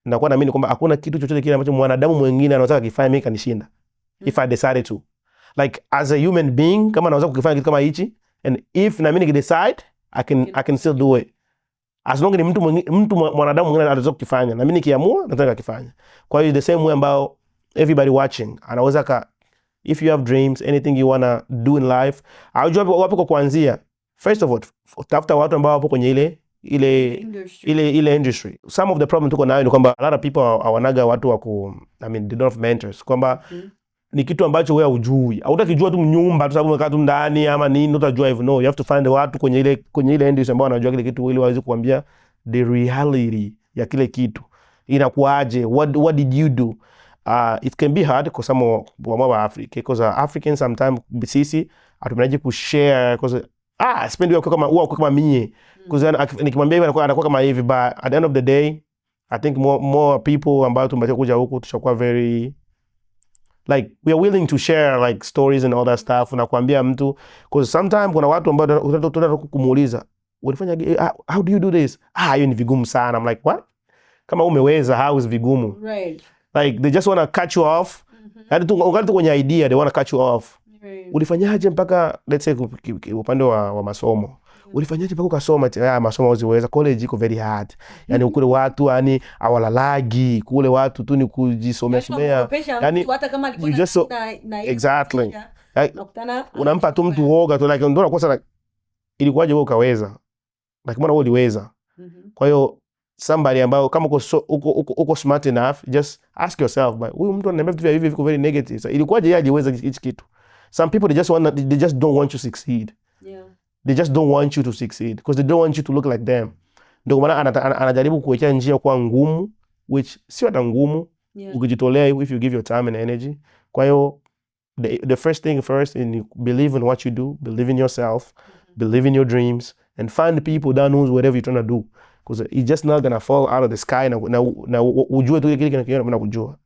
nakuwa naamini kwamba hakuna kitu chochote kile ambacho mwanadamu mwingine anaweza kufanya mimi kanishinda. If I decided to. Like as a human being, kama naweza kufanya kitu kama hichi, and if na mimi decide, I can still do it. As long as ni mtu mwanadamu mwingine anaweza kufanya, na mimi nikiamua nataka kufanya. Kwa hiyo the same way ambao everybody watching anaweza if you have dreams, anything you wanna do in life, aujua wapi kwa kuanzia. First of all, tafuta watu ambao wapo kwenye ile industry. Some of the problem tuko nayo ni kwamba a lot of people hawanaga watu wa they don't have mentors. Kwamba ni kitu ambacho wewe hujui. Hautakijua tu nyumba tu sababu umekaa tu ndani ama nini utajua hivyo. No, you have to find watu kwenye ile industry ambao wanajua kile kitu ili waweze kuambia the reality ya kile kitu. Inakuaje? What did you do? It can be hard kwa some wa Africa because Africans sometimes sisi hatumenaje kushare because sipendi kama mie because nikimwambia hivi anakuwa kama hivi, but at the end of the day I think more people ambao tumekuja huku tushakuwa very like we are willing to share like stories and all that stuff na kuambia mtu because sometimes kuna watu ambao tunataka kumuuliza ulifanya how do you do this? Hiyo ni vigumu sana. I'm like what? Kama umeweza how is vigumu? Right. Like they just want to cut you off. Hadi ungali tu kwenye idea they want to cut you off. Right. Ulifanyaje mpaka let's say upande wa masomo? Ulifanyaje mpaka ukasoma? Masomo uziweza, college iko very hard. Yani kule watu yani hawalalagi, kule watu tu ni kujisomea. Yani hata kama alikuwa na exactly. Unampa tu mtu woga tu like ndio unakosa like ilikuwaje wewe ukaweza? Like mbona wewe uliweza? Kwa hiyo somebody ambao kama uko smart enough, just ask yourself, but huyu mtu ananiambia vitu hivi viko very negative. So ilikuwaje yeye aliweza hichi kitu? Some people they just don't want you to succeed. Yeah. They just don't want you to succeed because they don't want you to look like them. Ndio maana anajaribu kuwekea njia kwa ngumu, which sio hata ngumu. Yeah. Ukijitolea if you give your time and energy. Kwa hiyo the first thing first is believe in what you do, believe in yourself, believe in your dreams, and find people that knows whatever you're trying to do. Because it's just not gonna fall out of the sky na ujue tu kile kinakiona kujua.